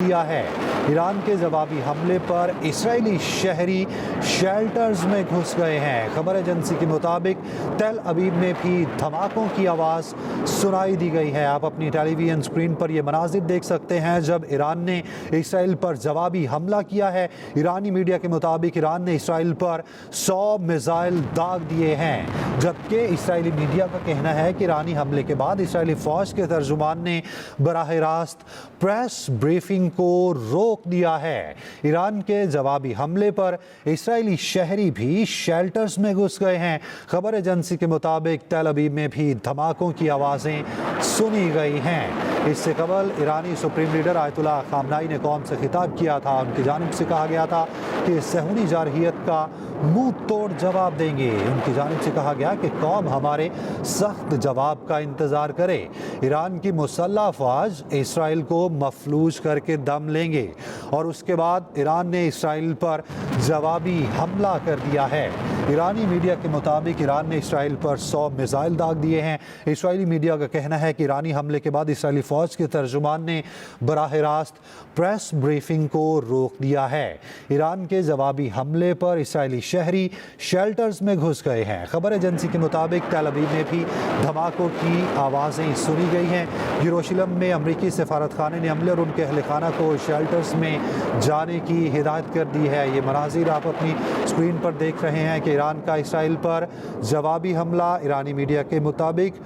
دیا ہے۔ ایران کے جوابی حملے پر اسرائیلی شہری شیلٹرز میں گھس گئے ہیں۔ خبر ایجنسی کے مطابق تل ابیب میں بھی دھماکوں کی آواز سنائی دی گئی ہے۔ آپ اپنی ٹیلی ویژن اسکرین پر یہ مناظر دیکھ سکتے ہیں جب ایران نے اسرائیل پر جوابی حملہ کیا ہے۔ ایرانی میڈیا کے مطابق ایران نے اسرائیل پر 100 میزائل داغ دیے ہیں، جبکہ اسرائیلی میڈیا کا کہنا ہے کہ ایرانی حملے کے بعد اسرائیلی فوج کے ترجمان نے براہ راست پریس بریفنگ کو روک دیا ہے۔ ایران کے جوابی حملے پر اسرائیلی شہری بھی شیلٹرز میں گھس گئے ہیں۔ خبر ایجنسی کے مطابق تل ابیب میں بھی دھماکوں کی آوازیں سنی گئی ہیں۔ اس سے قبل ایرانی سپریم لیڈر آیت اللہ خامنائی نے قوم سے خطاب کیا تھا۔ ان کی جانب سے کہا گیا تھا کہ صہیونی جارحیت کا منہ توڑ جواب دیں گے۔ ان کی جانب سے کہا گیا کہ قوم ہمارے سخت جواب کا انتظار کرے۔ ایران کی مسلح افواج اسرائیل کو مفلوج کر کے دم لیں گے اور اس کے بعد ایران نے اسرائیل پر جوابی حملہ کر دیا ہے۔ ایرانی میڈیا کے مطابق ایران نے اسرائیل پر 100 میزائل داغ دیے ہیں۔ اسرائیلی میڈیا کا کہنا ہے کہ ایرانی حملے کے بعد اسرائیلی فوج کے ترجمان نے براہ راست پریس بریفنگ کو روک دیا ہے۔ ایران کے جوابی حملے پر اسرائیلی شہری شیلٹرز میں گھس گئے ہیں۔ خبر ایجنسی کے مطابق تل ابیب میں بھی دھماکوں کی آوازیں سنی گئی ہیں۔ یروشلم میں امریکی سفارت خانے نے عملے اور ان کے اہل خانہ کو شیلٹرز میں جانے کی ہدایت کر دی ہے۔ یہ مناظر آپ اپنی اسکرین پر دیکھ رہے ہیں کہ ایران کا اسرائیل پر جوابی حملہ۔ ایرانی میڈیا کے مطابق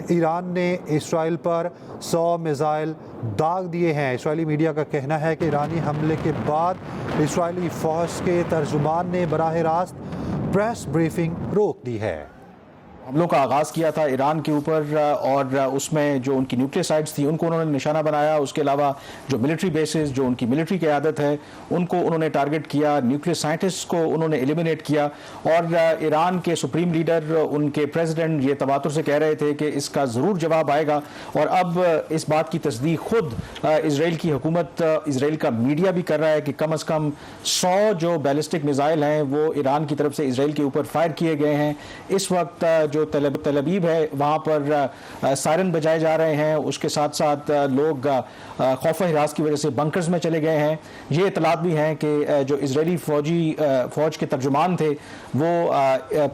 ایران نے اسرائیل پر 100 میزائل داغ دیے ہیں۔ اسرائیلی میڈیا کا کہنا ہے کہ ایرانی حملے کے بعد اسرائیلی فوج کے ترجمان نے براہ راست پریس بریفنگ روک دی ہے۔ حملوں کا آغاز کیا تھا ایران کے اوپر اور اس میں جو ان کی نیوکلیئر سائٹس تھیں ان کو انہوں نے نشانہ بنایا۔ اس کے علاوہ جو ملٹری بیسز، جو ان کی ملٹری قیادت ہے، ان کو انہوں نے ٹارگٹ کیا۔ نیوکلیئر سائنٹسٹ کو انہوں نے ایلیمینیٹ کیا اور ایران کے سپریم لیڈر، ان کے پریزیڈنٹ یہ تواتر سے کہہ رہے تھے کہ اس کا ضرور جواب آئے گا۔ اور اب اس بات کی تصدیق خود اسرائیل کی حکومت، اسرائیل کا میڈیا بھی کر رہا ہے کہ کم از کم 100 جو بیلسٹک میزائل ہیں وہ ایران کی طرف سے اسرائیل کے اوپر فائر کیے گئے ہیں۔ اس وقت جو تل ابیب ہے وہاں پر سائرن بجائے جا رہے ہیں، اس کے ساتھ ساتھ لوگ خوف و ہراس کی وجہ سے بنکرز میں چلے گئے ہیں۔ یہ اطلاعات بھی ہیں کہ جو اسرائیلی فوج کے ترجمان تھے وہ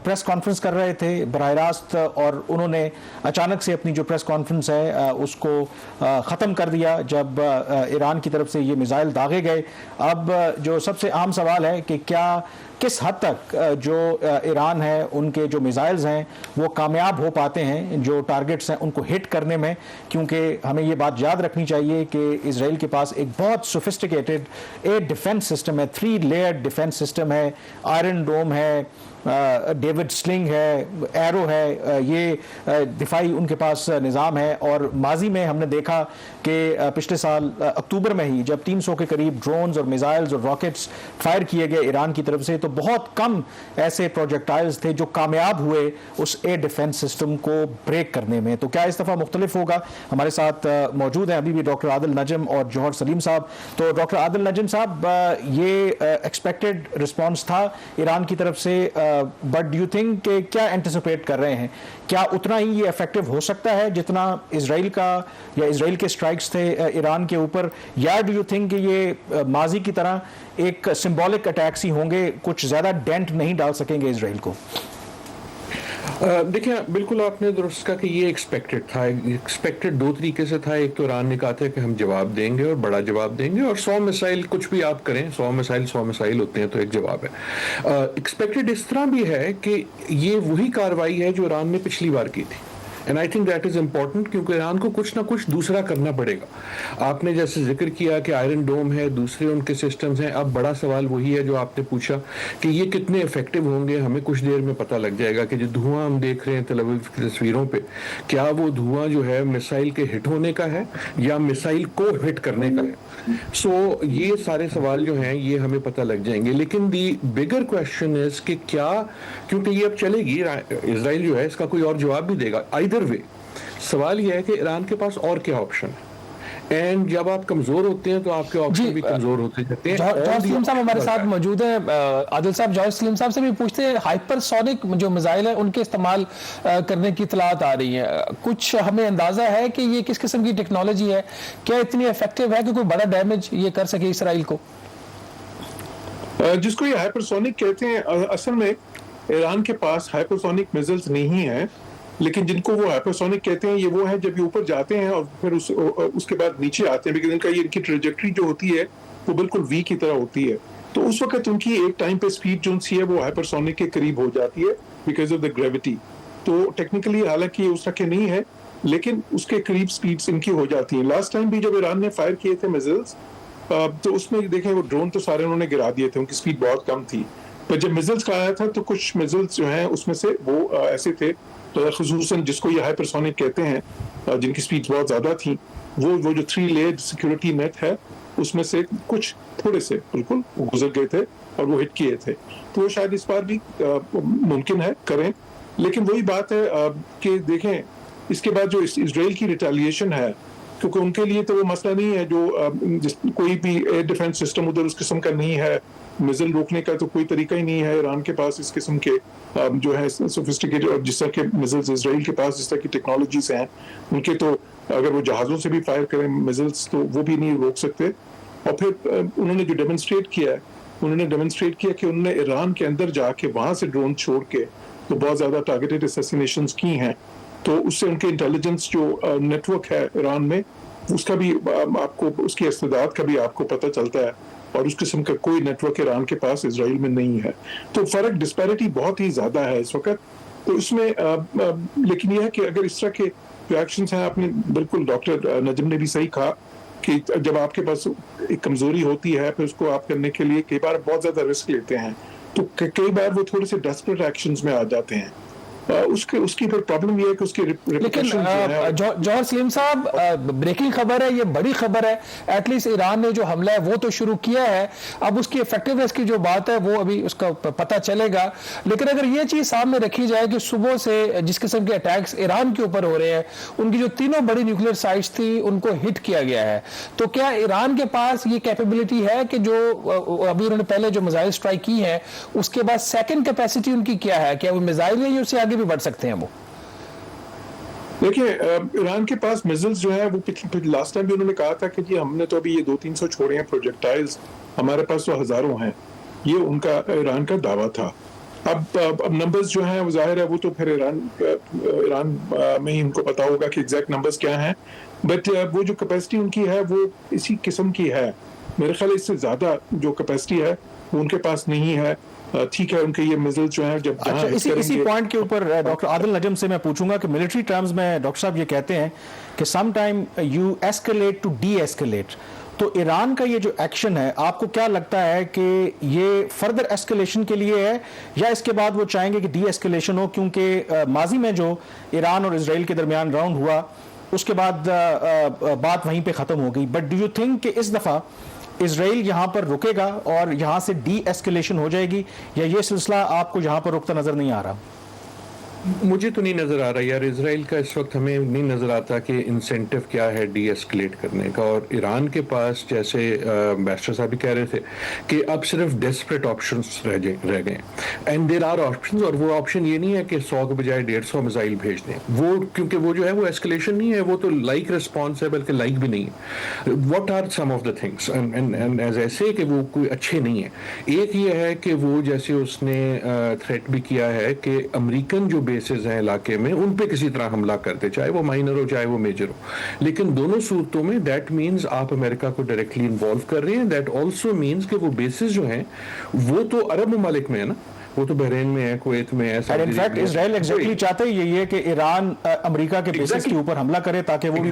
پریس کانفرنس کر رہے تھے براہ راست اور انہوں نے اچانک سے اپنی جو پریس کانفرنس ہے اس کو ختم کر دیا جب ایران کی طرف سے یہ میزائل داغے گئے۔ اب جو سب سے اہم سوال ہے کہ کس حد تک جو ایران ہے ان کے جو میزائلز ہیں وہ کامیاب ہو پاتے ہیں جو ٹارگٹس ہیں ان کو ہٹ کرنے میں، کیونکہ ہمیں یہ بات یاد رکھنی چاہیے کہ اسرائیل کے پاس ایک بہت سوفسٹیکیٹڈ ایئر ڈیفنس سسٹم ہے، 3 لیئر ڈیفنس سسٹم ہے، آئرن ڈوم ہے، ڈیوڈ سلنگ ہے، ایرو ہے، یہ دفاعی ان کے پاس نظام ہے۔ اور ماضی میں ہم نے دیکھا کہ پچھلے سال اکتوبر میں ہی جب 300 کے قریب ڈرونز اور میزائلز اور راکٹس فائر کیے گئے ایران کی طرف سے تو بہت کم ایسے پروجیکٹائلز تھے جو کامیاب ہوئے اس ایئر ڈیفنس سسٹم کو بریک کرنے میں۔ تو کیا اس دفعہ مختلف ہوگا؟ ہمارے ساتھ موجود ہیں ابھی بھی ڈاکٹر عادل نجم اور جوہر سلیم صاحب۔ تو ڈاکٹر عادل نجم صاحب، یہ ایکسپیکٹڈ رسپانس تھا ایران کی طرف سے، بٹ ڈو یو تھنک کہ کیا اینٹیسپیٹ کر رہے ہیں؟ کیا اتنا ہی یہ افیکٹو ہو سکتا ہے جتنا اسرائیل کا یا اسرائیل کے اسٹرائکس تھے ایران کے اوپر، یا ڈو یو تھنک کہ یہ ماضی کی طرح ایک سمبولک اٹیکس ہی ہوں گے، کچھ زیادہ ڈینٹ نہیں ڈال سکیں گے اسرائیل کو؟ دیکھیں، بالکل آپ نے درست کہا کہ یہ ایکسپیکٹڈ تھا۔ ایکسپیکٹڈ 2 طریقے سے تھا۔ ایک تو ایران نے کہا تھا کہ ہم جواب دیں گے اور بڑا جواب دیں گے، اور 100 میزائل کچھ بھی آپ کریں، 100 میزائل ہوتے ہیں تو ایک جواب ہے۔ ایکسپیکٹڈ اس طرح بھی ہے کہ یہ وہی کارروائی ہے جو ایران نے پچھلی بار کی تھی، and I think that is important, کیونکہ ایران کو کچھ نہ کچھ دوسرا کرنا پڑے گا۔ آپ نے جیسے ذکر کیا کہ آئرن ڈوم ہے، دوسرے ان کے سسٹمز ہیں۔ اب بڑا سوال وہی ہے جو آپ نے پوچھا کہ یہ کتنے افیکٹو ہوں گے۔ ہمیں کچھ دیر میں پتہ لگ جائے گا کہ جو دھواں ہم دیکھ رہے ہیں تل ابیب کی تصویروں پہ، کیا وہ دھواں جو ہے میسائل کے ہٹ ہونے کا ہے یا میسائل کو ہٹ کرنے کا ہے۔ سو یہ سارے سوال جو ہیں یہ ہمیں پتہ لگ جائیں گے، لیکن دی بگر کویسچن از کہ کیا، کیونکہ یہ اب چلے گی، اسرائیل جو ہے اس کا کوئی اور جواب بھی دے گا۔ آئیدر وے سوال یہ ہے کہ ایران کے پاس اور کیا آپشن ہے۔ اینڈ جب آپ کمزور ہوتے ہیں تو آپ کے آپشن بھی کمزور ہوتے جاتے ہیں. جوہر سلیم صاحب ہمارے ساتھ موجود ہیں. عادل صاحب, جوہر سلیم صاحب سے بھی پوچھتے ہیں, ہائپر سونک جو میزائل ہیں ان کے استعمال کرنے کی اطلاعات آ رہی ہیں, کچھ ہمیں اندازہ ہے کہ یہ کس قسم کی ٹیکنالوجی ہے, کیا اتنی افیکٹو ہے کہ کوئی بڑا ڈیمیج یہ کر سکے اسرائیل کو؟ جس کو یہ ہائپرسونک کہتے ہیں, اصل میں ایران کے پاس ہائپرسونک میزائلز نہیں ہیں, لیکن جن کو وہ ہائپرسونک کہتے ہیں یہ وہ ہیں جب یہ اوپر جاتے ہیں اور پھر اس کے بعد نیچے آتے ہیں, لیکن ان کا یہ ان کی ٹریجیکٹری جو ہوتی ہے وہ بالکل وی کی طرح ہوتی ہے, تو اس وقت ان کی ایک ٹائم پہ سپیڈ جو سی ہے وہ ہائپرسونک کے قریب ہو جاتی ہے بیکاز آف دا گریوٹی. تو ٹیکنیکلی حالانکہ یہ اس طرح کے نہیں ہے, لیکن اس کے قریب سپیڈز ان کی ہو جاتی ہیں. لاسٹ ٹائم بھی جب ایران نے فائر کیے تھے میزائلز, تو اس میں دیکھیں وہ ڈرون تو سارے انہوں نے گرا دیے تھے, ان کی سپیڈ بہت کم تھی, پر جب میزائلز کا آیا تھا تو کچھ میزائلز جو ہیں اس میں سے وہ ایسے تھے خصوصاً جس کو یہ ہائپرسونک کہتے ہیں, جن کی سپیڈ بہت زیادہ تھیں, وہ جو 3 لیئرڈ سیکورٹی نیٹ ہے اس میں سے کچھ تھوڑے سے بالکل گزر گئے تھے اور وہ ہٹ کیے تھے. تو وہ شاید اس بار بھی ممکن ہے کریں, لیکن وہی بات ہے کہ دیکھیں اس کے بعد جو اسرائیل کی ریٹیلیشن ہے, کیونکہ ان کے لیے تو وہ مسئلہ نہیں ہے جو کوئی بھی ایئر ڈیفنس سسٹم ادھر اس قسم کا نہیں ہے, میزائل روکنے کا تو کوئی طریقہ ہی نہیں ہے ایران کے پاس اس قسم کے جو ہے سوفسٹیکیٹڈ, اور جس طرح کے میزائلز اسرائیل کے پاس جس طرح کی ٹیکنالوجیز ہیں ان کے, تو اگر وہ جہازوں سے بھی فائر کریں میزائلز تو وہ بھی نہیں روک سکتے. اور پھر انہوں نے جو ڈیمونسٹریٹ کیا ہے, انہوں نے ڈیمونسٹریٹ کیا کہ انہوں نے ایران کے اندر جا کے وہاں سے ڈرون چھوڑ کے تو بہت زیادہ ٹارگیٹڈ اسیسینیشنز کی ہیں, تو اس سے ان کے انٹیلیجنس جو نیٹ ورک ہے ایران میں اس کا بھی آپ کو, اس کی استعداد کا بھی آپ کو پتہ چلتا ہے, اور اس قسم کا کوئی نیٹ ورک ایران کے پاس اسرائیل میں نہیں ہے. تو فرق ڈسپیرٹی بہت ہی زیادہ ہے اس وقت. تو اس میں لیکن یہ ہے کہ اگر اس طرح کے جو ایکشنز ہیں, آپ نے بالکل ڈاکٹر نجم نے بھی صحیح کہا کہ جب آپ کے پاس ایک کمزوری ہوتی ہے پھر اس کو آپ کرنے کے لیے کئی بار بہت زیادہ رسک لیتے ہیں, تو کئی بار وہ تھوڑے سے ڈیسپریٹ ایکشنز میں آ جاتے ہیں. اس کی پھر پرابلم یہ ہے کہ اس کی لیکن جوہر سلیم صاحب, بریکنگ خبر ہے, یہ بڑی خبر ہے, ایٹ لیسٹ ایران نے جو حملہ ہے وہ تو شروع کیا ہے, اب اس کی افیکٹونیس کی جو بات ہے وہ ابھی اس کا پتہ چلے گا. لیکن اگر یہ چیز سامنے رکھی جائے کہ صبح سے جس قسم کے اٹیکس ایران کے اوپر ہو رہے ہیں, ان کی جو تینوں بڑی نیوکلیئر سائٹس تھی ان کو ہٹ کیا گیا ہے, تو کیا ایران کے پاس یہ کیپیبلٹی ہے کہ جو ابھی انہوں نے پہلے جو میزائل اسٹرائک کی ہے اس کے بعد سیکنڈ کیپیسٹی ان کی کیا ہے, کیا وہ میزائل ہیں یا اس سے آگے بھی بڑھ سکتے ہیں؟ وہ دیکھیے ایران کے پاس میزائلز جو ہے وہ لاسٹ ٹائم بھی انہوں نے کہا تھا کہ جی ہم نے تو ابھی یہ 200-300 چھوڑے ہیں پروجیکٹائلز, ہمارے پاس تو ہزاروں ہیں, یہ ان کا ایران کا دعویٰ تھا. اب نمبرز جو ہیں وہ ظاہر ہے وہ تو پھر ایران میں ہی ان کو پتا ہوگا کہ ایگزیکٹ نمبرز کیا ہیں, بٹ وہ جو کیپیسٹی ان کی ہے وہ اسی قسم کی ہے. میرے خیال اس سے زیادہ جو کیپیسٹی ہے وہ ان کے پاس نہیں ہے. ٹھیک ہے ان کے یہ میزائل جو ہیں جب اسی پوائنٹ کے اوپر ڈاکٹر عادل نجم سے میں پوچھوں گا کہ ملٹری ٹرمز میں ڈاکٹر صاحب یہ کہتے ہیں کہ some time you escalate to de-escalate, تو ایران کا یہ جو ایکشن ہے آپ کو کیا لگتا ہے کہ یہ فردر ایسکیلیشن کے لیے ہے یا اس کے بعد وہ چاہیں گے کہ ڈی ایسکیلیشن ہو, کیونکہ ماضی میں جو ایران اور اسرائیل کے درمیان راؤنڈ ہوا اس کے بعد بات وہیں پہ ختم ہو گئی, بٹ ڈو یو تھنک کہ اس دفعہ اسرائیل یہاں پر رکے گا اور یہاں سے ڈی ایسکیلیشن ہو جائے گی, یا یہ سلسلہ آپ کو یہاں پر رکتا نظر نہیں آ رہا؟ مجھے تو نہیں نظر آ رہا یار, اسرائیل کا اس وقت ہمیں نہیں نظر آتا کہ انسینٹو کیا ہے ڈی ایسکلیٹ کرنے کا, اور ایران کے پاس جیسے بیسٹر صاحب بھی کہہ رہے تھے کہ اب صرف ڈیسپریٹ آپشنز رہ گئے, اینڈ دیر آر آپشنز, اور وہ آپشن یہ نہیں ہے کہ 100 کے بجائے 150 میزائل بھیج دیں, وہ کیونکہ وہ جو ہے وہ ایسکلیشن نہیں ہے, وہ تو لائک رسپانس ہے بلکہ لائک بھی نہیں ہے. What are some of the things and is ایسے کہ وہ کوئی اچھے نہیں ہیں. ایک یہ ہے کہ وہ جیسے اس نے تھریٹ بھی کیا ہے کہ امریکن جو بیسز ہیں علاقے میں ان پہ کسی طرح حملہ کرتے, چاہے وہ مائنر ہو چاہے وہ میجر ہو, لیکن دونوں صورتوں میں دیٹ مینز آپ امریکہ کو ڈائریکٹلی انوالو کر رہے ہیں. دیٹ آلسو مینز کہ وہ بیسز جو ہیں وہ تو عرب ممالک میں ہے نا, وہ تو بحرین میں ہے, کویت میں ہے. ان فیکٹ اسرائیل ایگزیکٹلی چاہتے ہی یہی ہے کہ ایران امریکہ کے بیسز کے اوپر حملہ کرے تاکہ وہ بھی